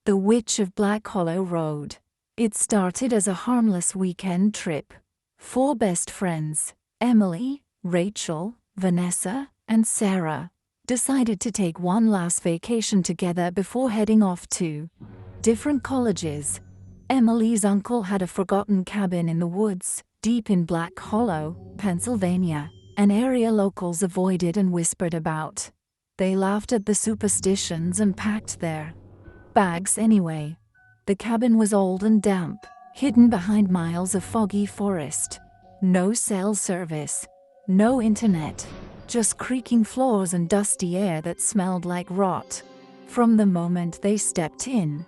The Witch of Black Hollow Road. It started as a harmless weekend trip. 4 best friends, Emily, Rachel, Vanessa, and Sarah, decided to take one last vacation together before heading off to different colleges. Emily's uncle had a forgotten cabin in the woods, deep in Black Hollow, Pennsylvania, an area locals avoided and whispered about. They laughed at the superstitions and packed their bags anyway. The cabin was old and damp, hidden behind miles of foggy forest. No cell service, no internet, just creaking floors and dusty air that smelled like rot. From the moment they stepped in,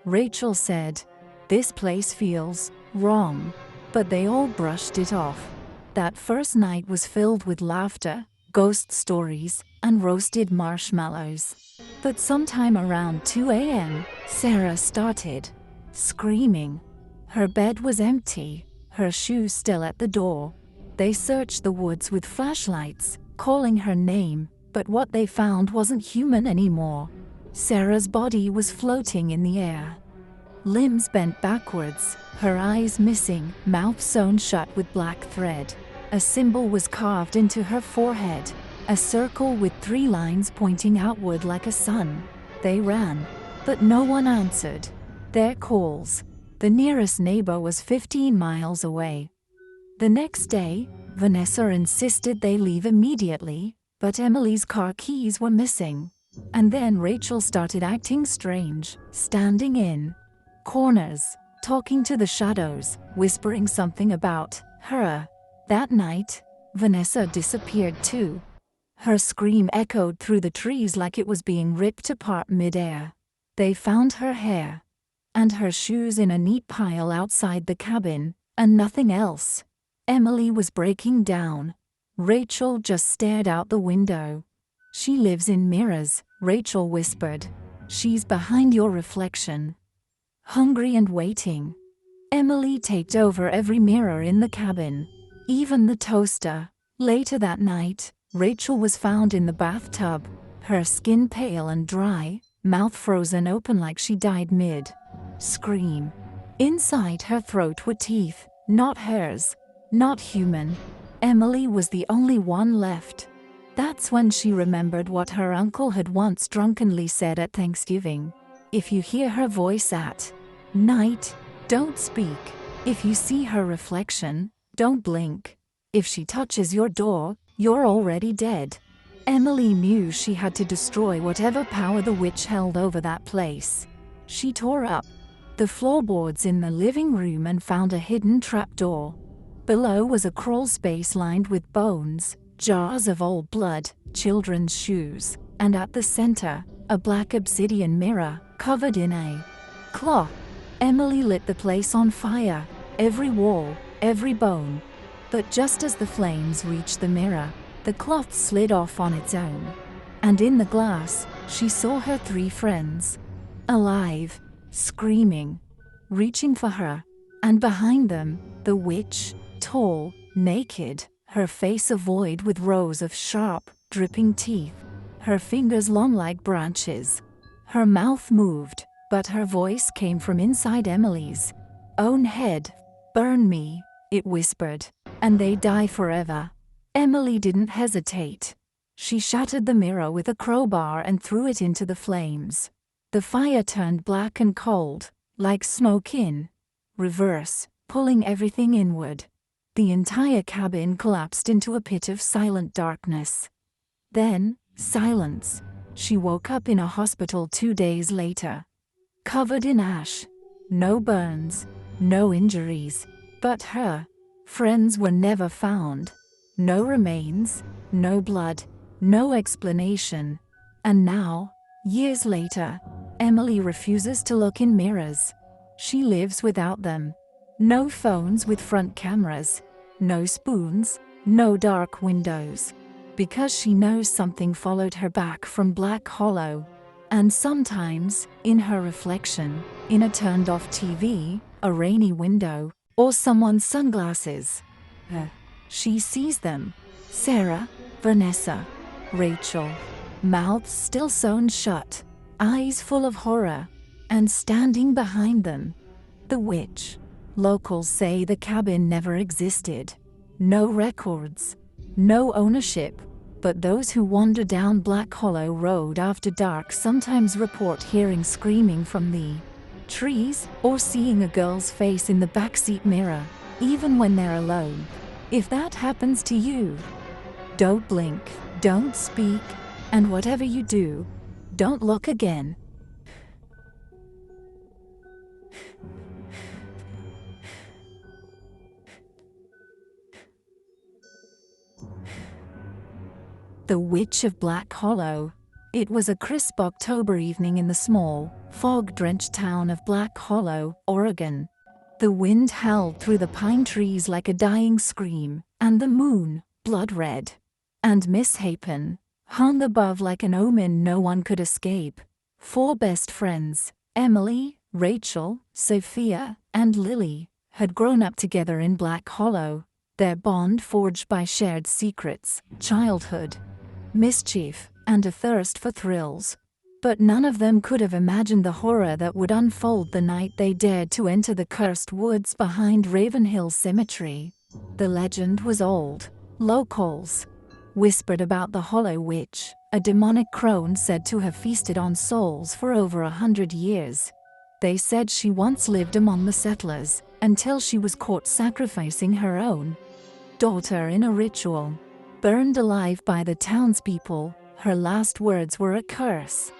Rachel said, "This place feels wrong," but they all brushed it off. That first night was filled with laughter, ghost stories, and roasted marshmallows. But sometime around 2 a.m., Sarah started screaming. Her bed was empty, her shoes still at the door. They searched the woods with flashlights, calling her name, but what they found wasn't human anymore. Sarah's body was floating in the air. Limbs bent backwards, her eyes missing, mouth sewn shut with black thread. A symbol was carved into her forehead, a circle with 3 lines pointing outward like a sun. They ran, but no one answered their calls. The nearest neighbor was 15 miles away. The next day, Vanessa insisted they leave immediately, but Emily's car keys were missing. And then Rachel started acting strange, standing in corners, talking to the shadows, whispering something about her. That night, Vanessa disappeared too. Her scream echoed through the trees like it was being ripped apart mid-air. They found her hair and her shoes in a neat pile outside the cabin, and nothing else. Emily was breaking down. Rachel just stared out the window. "She lives in mirrors," Rachel whispered. "She's behind your reflection, hungry and waiting." Emily taped over every mirror in the cabin, even the toaster. Later that night, Rachel was found in the bathtub, her skin pale and dry, mouth frozen open like she died mid-scream. Inside her throat were teeth, not hers, not human. Emily was the only one left. That's when she remembered what her uncle had once drunkenly said at Thanksgiving. "If you hear her voice at night, don't speak. If you see her reflection, don't blink. If she touches your door, you're already dead." Emily knew she had to destroy whatever power the witch held over that place. She tore up the floorboards in the living room and found a hidden trapdoor. Below was a crawl space lined with bones, jars of old blood, children's shoes, and at the center, a black obsidian mirror, covered in a cloth. Emily lit the place on fire, every wall, every bone. But just as the flames reached the mirror, the cloth slid off on its own. And in the glass, she saw her 3 friends, alive, screaming, reaching for her. And behind them, the witch, tall, naked, her face a void with rows of sharp, dripping teeth, her fingers long like branches. Her mouth moved, but her voice came from inside Emily's own head. "Burn me," it whispered, "and they die forever." Emily didn't hesitate. She shattered the mirror with a crowbar and threw it into the flames. The fire turned black and cold, like smoke in reverse, pulling everything inward. The entire cabin collapsed into a pit of silent darkness. Then, silence. She woke up in a hospital 2 days later, covered in ash. No burns, no injuries, but her friends were never found. No remains, no blood, no explanation. And now, years later, Emily refuses to look in mirrors. She lives without them. No phones with front cameras, no spoons, no dark windows. Because she knows something followed her back from Black Hollow. And sometimes, in her reflection, in a turned-off TV, a rainy window, or someone's sunglasses, she sees them. Sarah, Vanessa, Rachel, mouths still sewn shut, eyes full of horror. and standing behind them, the witch. Locals say the cabin never existed. No records, no ownership, but those who wander down Black Hollow Road after dark sometimes report hearing screaming from the trees or seeing a girl's face in the backseat mirror, even when they're alone. If that happens to you, don't blink, don't speak, and whatever you do, don't look again. The Witch of Black Hollow. It was a crisp October evening in the small, fog-drenched town of Black Hollow, Oregon. The wind howled through the pine trees like a dying scream, and the moon, blood red and misshapen, hung above like an omen no one could escape. 4 best friends, Emily, Rachel, Sophia, and Lily, had grown up together in Black Hollow, their bond forged by shared secrets, childhood, mischief, and a thirst for thrills. But none of them could have imagined the horror that would unfold the night they dared to enter the cursed woods behind Ravenhill Cemetery. The legend was old. Locals whispered about the Hollow Witch, a demonic crone said to have feasted on souls for over 100 years. They said she once lived among the settlers, until she was caught sacrificing her own daughter in a ritual. Burned alive by the townspeople, her last words were a curse.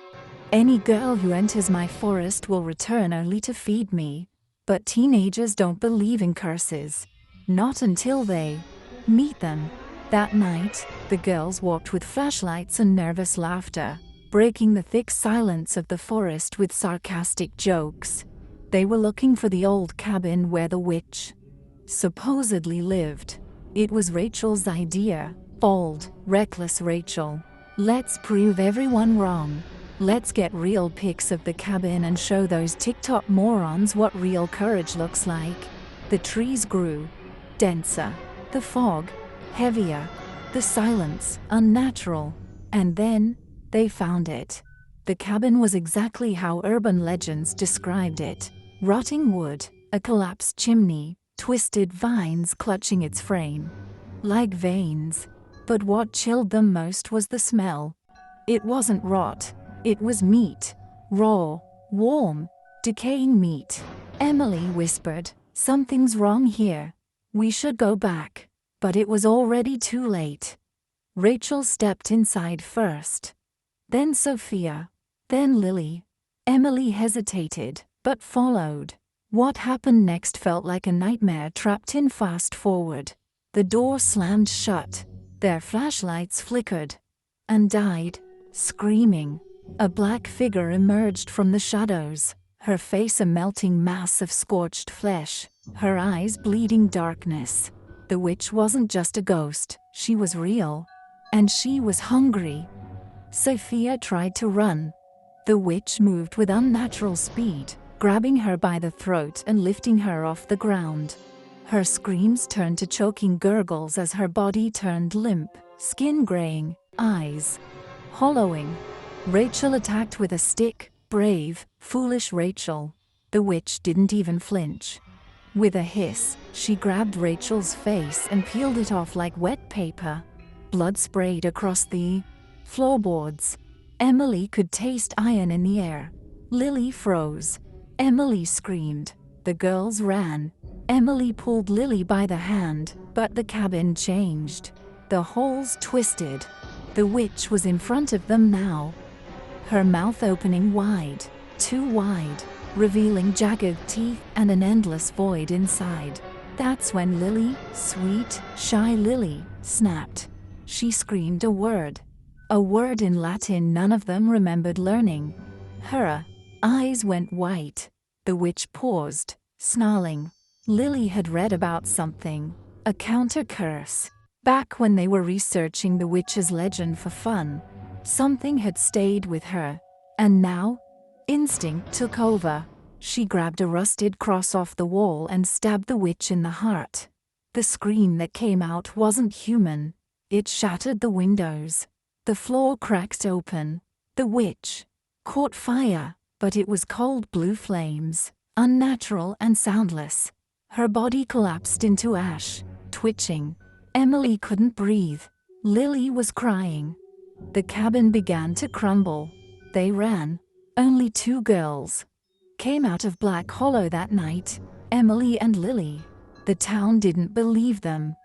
"Any girl who enters my forest will return only to feed me." But teenagers don't believe in curses. Not until they meet them. That night, the girls walked with flashlights and nervous laughter, breaking the thick silence of the forest with sarcastic jokes. They were looking for the old cabin where the witch supposedly lived. It was Rachel's idea. Bold, reckless Rachel. "Let's prove everyone wrong. Let's get real pics of the cabin and show those TikTok morons what real courage looks like." The trees grew denser, the fog heavier, the silence unnatural. And then, they found it. The cabin was exactly how urban legends described it. Rotting wood, a collapsed chimney, twisted vines clutching its frame like veins. But what chilled them most was the smell. It wasn't rot. It was meat. Raw, warm, decaying meat. Emily whispered, "Something's wrong here. We should go back." But it was already too late. Rachel stepped inside first. Then Sophia. Then Lily. Emily hesitated, but followed. What happened next felt like a nightmare trapped in fast forward. The door slammed shut. Their flashlights flickered and died. Screaming, a black figure emerged from the shadows, her face a melting mass of scorched flesh, her eyes bleeding darkness. The witch wasn't just a ghost, she was real. And she was hungry. Sophia tried to run. The witch moved with unnatural speed, grabbing her by the throat and lifting her off the ground. Her screams turned to choking gurgles as her body turned limp, skin graying, eyes hollowing. Rachel attacked with a stick. Brave, foolish Rachel. The witch didn't even flinch. With a hiss, she grabbed Rachel's face and peeled it off like wet paper. Blood sprayed across the floorboards. Emily could taste iron in the air. Lily froze. Emily screamed. The girls ran. Emily pulled Lily by the hand, but the cabin changed. The holes twisted. The witch was in front of them now, her mouth opening wide, too wide, revealing jagged teeth and an endless void inside. That's when Lily, sweet, shy Lily, snapped. She screamed a word in Latin none of them remembered learning. Her eyes went white. The witch paused, snarling. Lily had read about something, a counter curse. Back when they were researching the witch's legend for fun, something had stayed with her. And now, instinct took over. She grabbed a rusted cross off the wall and stabbed the witch in the heart. The scream that came out wasn't human. It shattered the windows. The floor cracked open. The witch caught fire, but it was cold blue flames, unnatural and soundless. Her body collapsed into ash, twitching. Emily couldn't breathe. Lily was crying. The cabin began to crumble. They ran. Only 2 girls came out of Black Hollow that night, Emily and Lily. The town didn't believe them.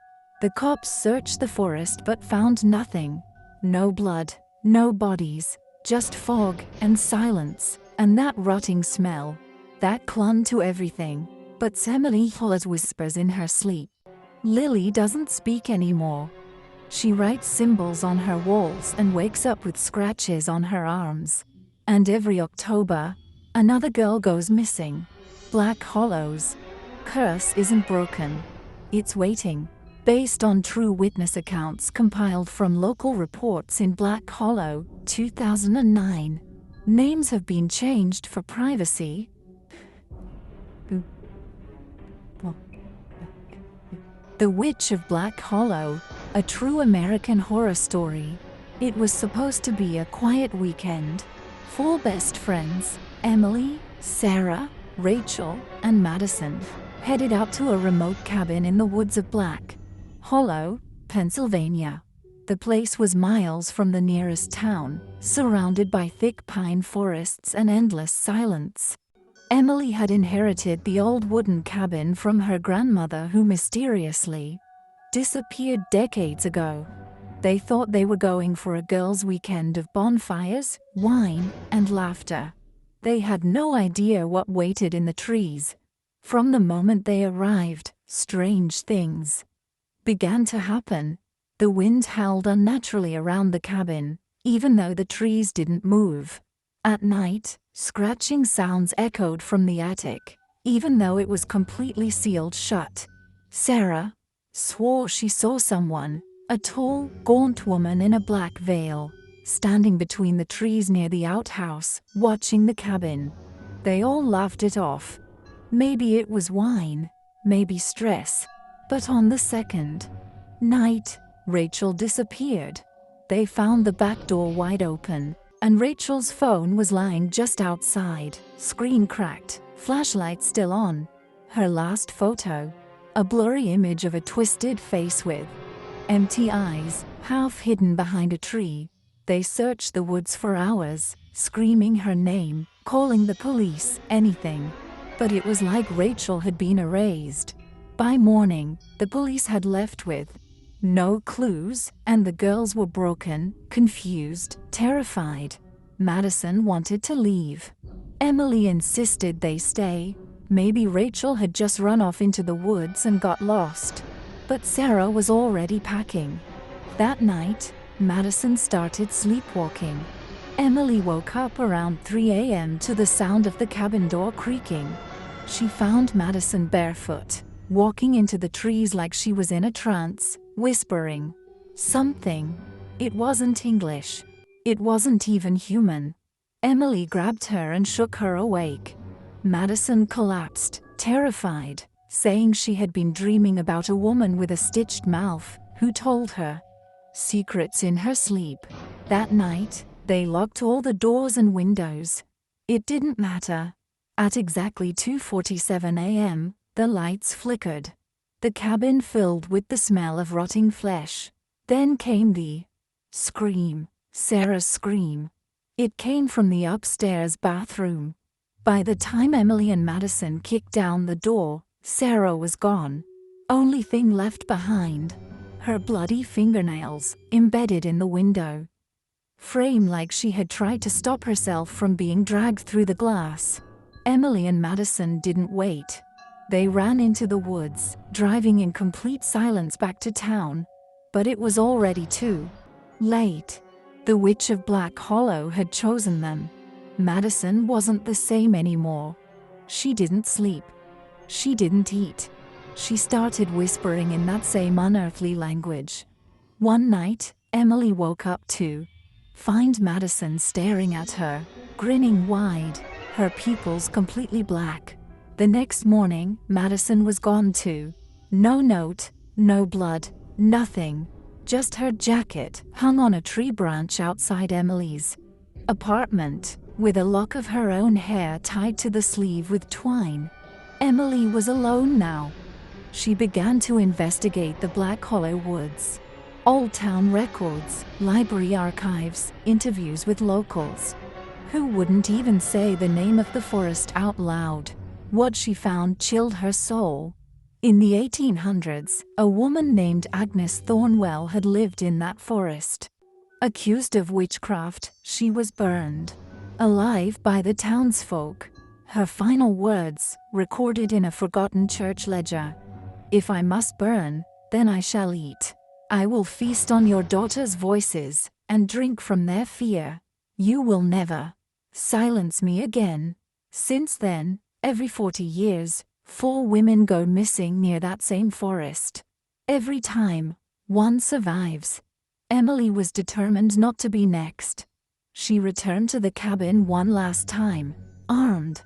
The cops searched the forest but found nothing. No blood, no bodies, just fog and silence, and that rotting smell that clung to everything. But Emily hears whispers in her sleep. Lily doesn't speak anymore. She writes symbols on her walls and wakes up with scratches on her arms. And every October, another girl goes missing. Black Hollow's curse isn't broken. It's waiting. Based on true witness accounts compiled from local reports in Black Hollow, 2009. Names have been changed for privacy. The Witch of Black Hollow, a true American horror story. It was supposed to be a quiet weekend. 4 best friends, Emily, Sarah, Rachel, and Madison, headed out to a remote cabin in the woods of Black Hollow, Pennsylvania. The place was miles from the nearest town, surrounded by thick pine forests and endless silence. Emily had inherited the old wooden cabin from her grandmother, who mysteriously disappeared decades ago. They thought they were going for a girls' weekend of bonfires, wine, and laughter. They had no idea what waited in the trees. From the moment they arrived, strange things began to happen. The wind howled unnaturally around the cabin, even though the trees didn't move. At night, scratching sounds echoed from the attic, even though it was completely sealed shut. Sarah swore she saw someone, a tall, gaunt woman in a black veil, standing between the trees near the outhouse, watching the cabin. They all laughed it off. Maybe it was wine, maybe stress. But on the second night, Rachel disappeared. They found the back door wide open, and Rachel's phone was lying just outside, screen cracked, flashlight still on. Her last photo, a blurry image of a twisted face with empty eyes, half hidden behind a tree. They searched the woods for hours, screaming her name, calling the police, anything. But it was like Rachel had been erased. By morning, the police had left with no clues, and the girls were broken, confused, terrified. Madison wanted to leave. Emily insisted they stay. Maybe Rachel had just run off into the woods and got lost. But Sarah was already packing. That night, Madison started sleepwalking. Emily woke up around 3 a.m. to the sound of the cabin door creaking. She found Madison barefoot, walking into the trees like she was in a trance, whispering something. It wasn't English. It wasn't even human. Emily grabbed her and shook her awake. Madison collapsed, terrified, saying she had been dreaming about a woman with a stitched mouth who told her secrets in her sleep. That night, they locked all the doors and windows. It didn't matter. At exactly 2:47 a.m., the lights flickered. The cabin filled with the smell of rotting flesh. Then came the scream, Sarah's scream. It came from the upstairs bathroom. By the time Emily and Madison kicked down the door, Sarah was gone. Only thing left behind, her bloody fingernails embedded in the window frame like she had tried to stop herself from being dragged through the glass. Emily and Madison didn't wait. They ran into the woods, driving in complete silence back to town. But it was already too late. The Witch of Black Hollow had chosen them. Madison wasn't the same anymore. She didn't sleep. She didn't eat. She started whispering in that same unearthly language. One night, Emily woke up to find Madison staring at her, grinning wide, her pupils completely black. The next morning, Madison was gone too. No note, no blood, nothing. Just her jacket hung on a tree branch outside Emily's apartment. with a lock of her own hair tied to the sleeve with twine. Emily was alone now. She began to investigate the Black Hollow woods. Old town records, library archives, interviews with locals. Who wouldn't even say the name of the forest out loud? What she found chilled her soul. In the 1800s, a woman named Agnes Thornwell had lived in that forest. Accused of witchcraft, she was burned alive by the townsfolk. Her final words, recorded in a forgotten church ledger: "If I must burn, then I shall eat. I will feast on your daughters' voices, and drink from their fear. You will never silence me again." Since then, every 40 years, 4 women go missing near that same forest. Every time, one survives. Emily was determined not to be next. She returned to the cabin one last time, armed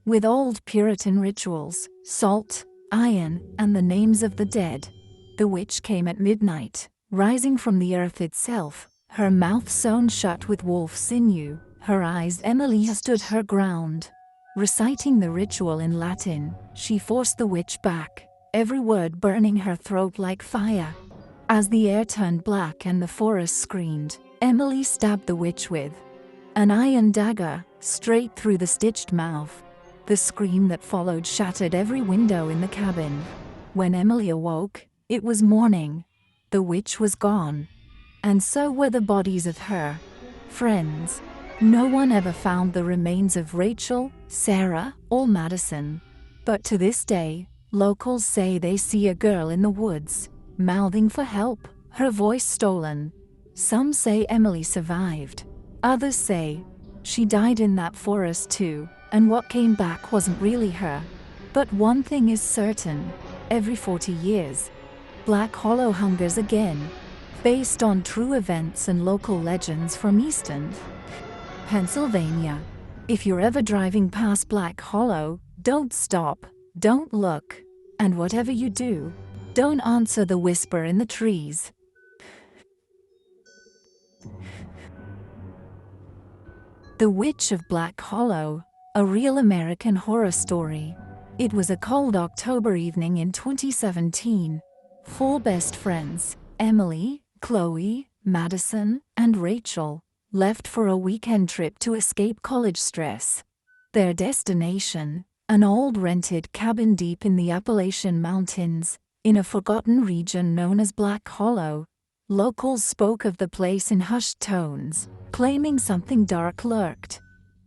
with old Puritan rituals, salt, iron, and the names of the dead. The witch came at midnight, rising from the earth itself, her mouth sewn shut with wolf sinew, her eyes. Emily stood her ground. Reciting the ritual in Latin, she forced the witch back, every word burning her throat like fire. As the air turned black and the forest screamed, Emily stabbed the witch with an iron dagger, straight through the stitched mouth. The scream that followed shattered every window in the cabin. When Emily awoke, it was morning. The witch was gone. And so were the bodies of her friends. No one ever found the remains of Rachel, Sarah, or Madison. But to this day, locals say they see a girl in the woods, mouthing for help, her voice stolen. Some say Emily survived. Others say she died in that forest too, and what came back wasn't really her. But one thing is certain: every 40 years, Black Hollow hungers again, based on true events and local legends from Eastern Pennsylvania. If you're ever driving past Black Hollow, don't stop, don't look, and whatever you do, don't answer the whisper in the trees. The Witch of Black Hollow, a real American horror story. It was a cold October evening in 2017. 4 best friends, Emily, Chloe, Madison, and Rachel, left for a weekend trip to escape college stress. Their destination, an old rented cabin deep in the Appalachian Mountains, in a forgotten region known as Black Hollow. Locals spoke of the place in hushed tones, claiming something dark lurked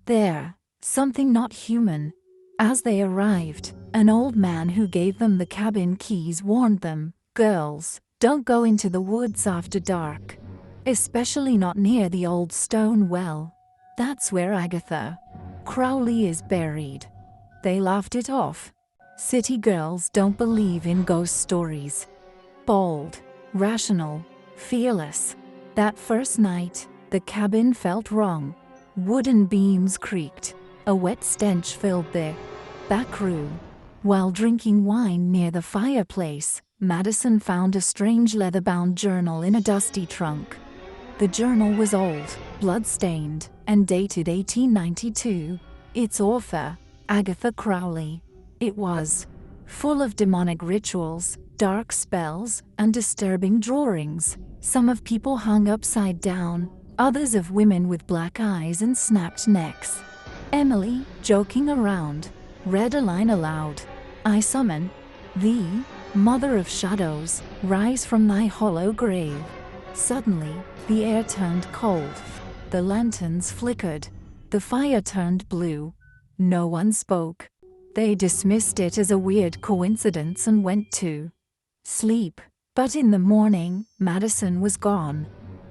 there, something not human. As they arrived, an old man who gave them the cabin keys warned them, "Girls, don't go into the woods after dark. Especially not near the old stone well. That's where Agatha Crowley is buried." They laughed it off. City girls don't believe in ghost stories. Bold, rational, fearless. That first night, the cabin felt wrong. Wooden beams creaked. A wet stench filled the back room. While drinking wine near the fireplace, Madison found a strange leather-bound journal in a dusty trunk. The journal was old, blood-stained, and dated 1892. Its author, Agatha Crowley. It was full of demonic rituals, dark spells, and disturbing drawings. Some of people hung upside down, others of women with black eyes and snapped necks. Emily, joking around, read a line aloud. "I summon thee, Mother of Shadows, rise from thy hollow grave." Suddenly, the air turned cold. The lanterns flickered. The fire turned blue. No one spoke. They dismissed it as a weird coincidence and went to sleep. But in the morning, Madison was gone.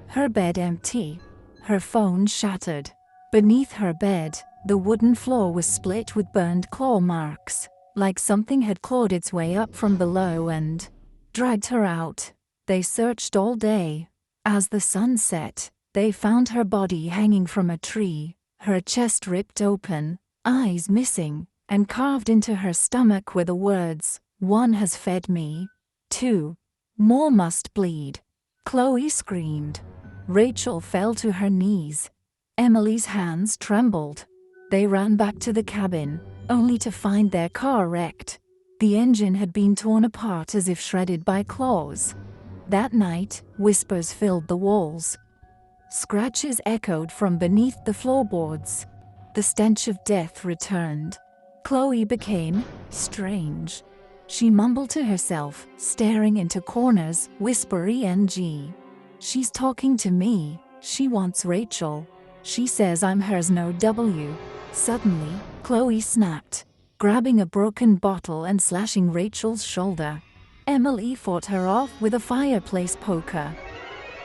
Her bed empty. Her phone shattered. Beneath her bed, the wooden floor was split with burned claw marks, like something had clawed its way up from below and dragged her out. They searched all day. As the sun set, they found her body hanging from a tree, her chest ripped open, eyes missing, and carved into her stomach were the words, "One has fed me. 2 more must bleed." Chloe screamed. Rachel fell to her knees. Emily's hands trembled. They ran back to the cabin, only to find their car wrecked. The engine had been torn apart as if shredded by claws. That night, whispers filled the walls. Scratches echoed from beneath the floorboards. The stench of death returned. Chloe became strange. She mumbled to herself, staring into corners, whispery NG. She's talking to me. She wants Rachel. She says I'm hers, no W. Suddenly, Chloe snapped, grabbing a broken bottle and slashing Rachel's shoulder. Emily fought her off with a fireplace poker,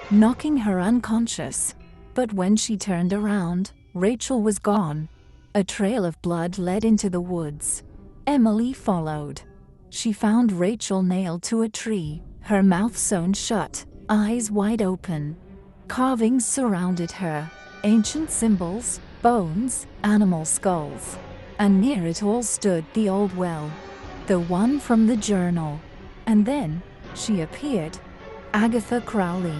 knocking her unconscious. But when she turned around, Rachel was gone. A trail of blood led into the woods. Emily followed. She found Rachel nailed to a tree, her mouth sewn shut, eyes wide open. Carvings surrounded her, ancient symbols, bones, animal skulls. And near it all stood the old well, the one from the journal. And then, she appeared. Agatha Crowley.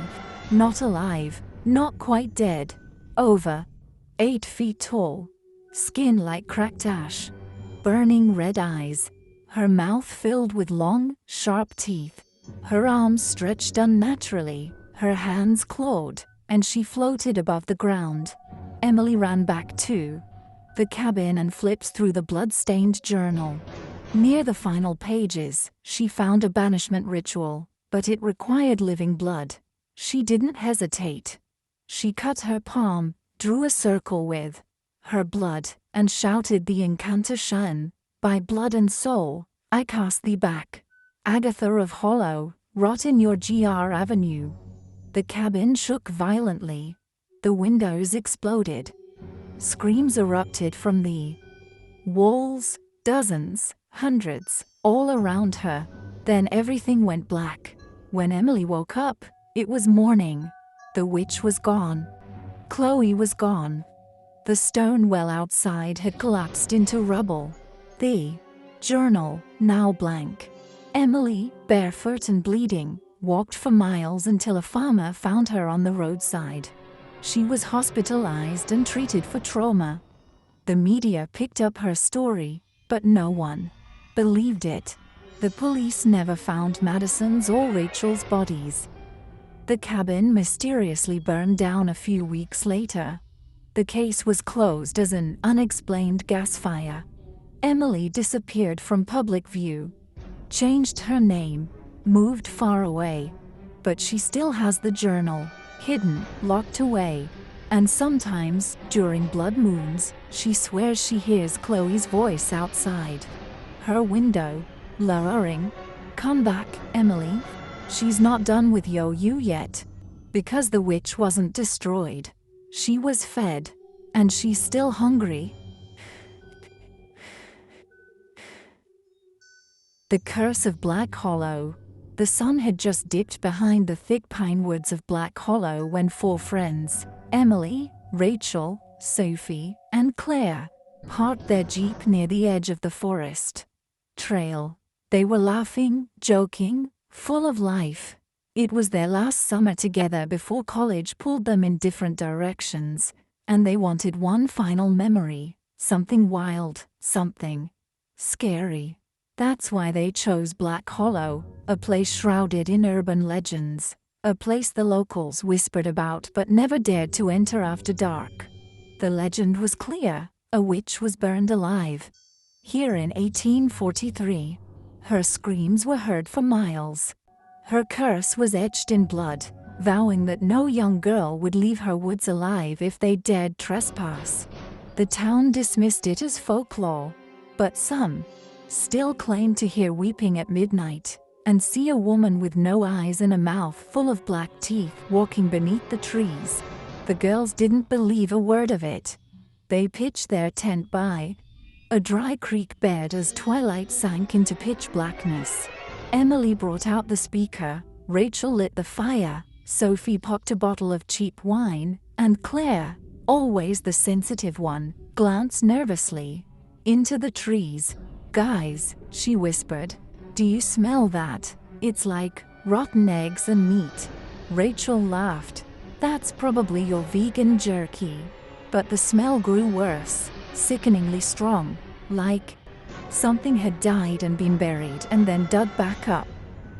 Not alive, not quite dead. Over 8 feet tall. Skin like cracked ash. Burning red eyes. Her mouth filled with long, sharp teeth. Her arms stretched unnaturally, her hands clawed, and she floated above the ground. Emily ran back to the cabin and flipped through the blood-stained journal. Near the final pages, she found a banishment ritual, but it required living blood. She didn't hesitate. She cut her palm, drew a circle with her blood, and shouted the incantation. By blood and soul, I cast thee back. Agatha of Hollow, rot in your GR Avenue. The cabin shook violently. The windows exploded. Screams erupted from the walls, dozens, hundreds, all around her. Then everything went black. When Emily woke up, it was morning. The witch was gone. Chloe was gone. The stone well outside had collapsed into rubble. The journal, now blank. Emily, barefoot and bleeding, walked for miles until a farmer found her on the roadside. She was hospitalized and treated for trauma. The media picked up her story, but no one believed it. The police never found Madison's or Rachel's bodies. The cabin mysteriously burned down a few weeks later. The case was closed as an unexplained gas fire. Emily disappeared from public view, changed her name, moved far away. But she still has the journal, hidden, locked away. And sometimes, during blood moons, she swears she hears Chloe's voice outside her window, lowering, "Come back, Emily. She's not done with you yet." Because the witch wasn't destroyed. She was fed. And she's still hungry. The Curse of Black Hollow. The sun had just dipped behind the thick pine woods of Black Hollow when 4 friends, Emily, Rachel, Sophie, and Claire, parked their Jeep near the edge of the forest trail. They were laughing, joking, full of life. It was their last summer together before college pulled them in different directions, and they wanted one final memory, something wild, something scary. That's why they chose Black Hollow, a place shrouded in urban legends, a place the locals whispered about but never dared to enter after dark. The legend was clear: a witch was burned alive here in 1843. Her screams were heard for miles. Her curse was etched in blood, vowing that no young girl would leave her woods alive if they dared trespass. The town dismissed it as folklore, but some still claimed to hear weeping at midnight and see a woman with no eyes and a mouth full of black teeth walking beneath the trees. The girls didn't believe a word of it. They pitched their tent by a dry creek bed as twilight sank into pitch blackness. Emily brought out the speaker, Rachel lit the fire, Sophie popped a bottle of cheap wine, and Claire, always the sensitive one, glanced nervously into the trees. "Guys," she whispered, "do you smell that? It's like rotten eggs and meat." Rachel laughed. "That's probably your vegan jerky." But the smell grew worse, sickeningly strong, like something had died and been buried and then dug back up.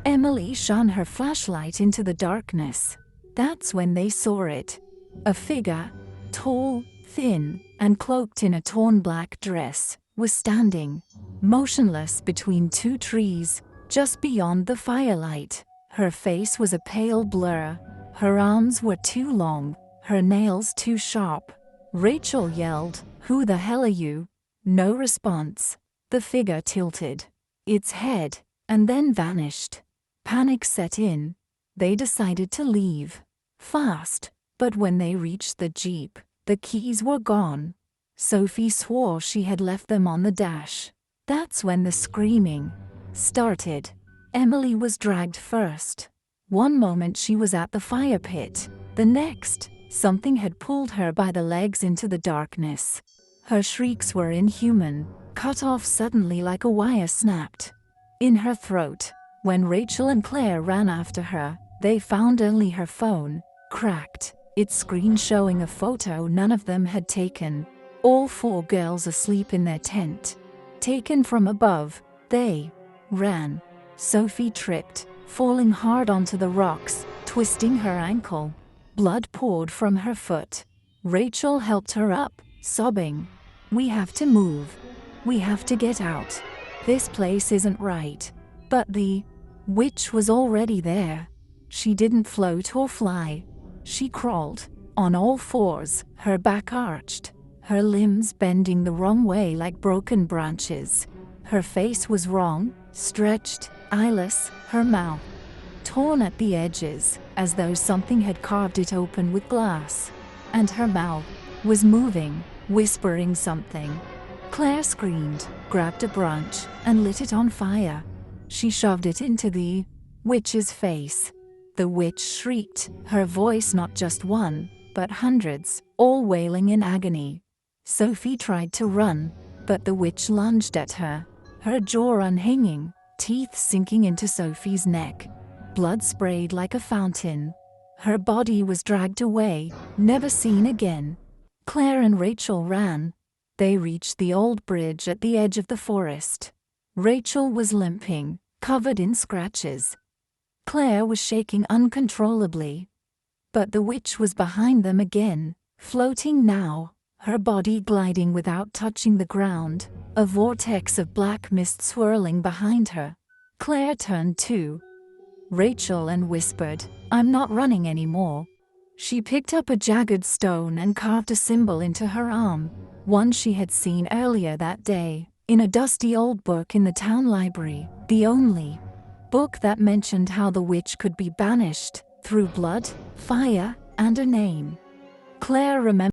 Emily shone her flashlight into the darkness. That's when they saw it. A figure, tall, thin, and cloaked in a torn black dress, was standing, motionless between two trees, just beyond the firelight. Her face was a pale blur. Her arms were too long, her nails too sharp. Rachel yelled, "Who the hell are you?" No response. The figure tilted its head and then vanished. Panic set in. They decided to leave fast, but when they reached the Jeep, the keys were gone. Sophie swore she had left them on the dash. That's when the screaming started. Emily was dragged first. One moment she was at the fire pit. The next, something had pulled her by the legs into the darkness. Her shrieks were inhuman, cut off suddenly like a wire snapped in her throat. When Rachel and Claire ran after her, they found only her phone, cracked, its screen showing a photo none of them had taken. All four girls asleep in their tent. Taken from above, they ran. Sophie tripped, falling hard onto the rocks, twisting her ankle. Blood poured from her foot. Rachel helped her up, sobbing, "We have to move. We have to get out. This place isn't right." But the witch was already there. She didn't float or fly. She crawled, on all fours, her back arched, her limbs bending the wrong way like broken branches. Her face was wrong, stretched, eyeless, her mouth torn at the edges, as though something had carved it open with glass. And her mouth was moving, whispering something. Claire screamed, grabbed a branch, and lit it on fire. She shoved it into the witch's face. The witch shrieked, her voice not just one, but hundreds, all wailing in agony. Sophie tried to run, but the witch lunged at her, her jaw unhinging, teeth sinking into Sophie's neck. Blood sprayed like a fountain. Her body was dragged away, never seen again. Claire and Rachel ran. They reached the old bridge at the edge of the forest. Rachel was limping, covered in scratches. Claire was shaking uncontrollably. But the witch was behind them again, floating now, her body gliding without touching the ground, a vortex of black mist swirling behind her. Claire turned to Rachel and whispered, "I'm not running anymore." She picked up a jagged stone and carved a symbol into her arm, one she had seen earlier that day, in a dusty old book in the town library, the only book that mentioned how the witch could be banished through blood, fire, and a name. Claire remembered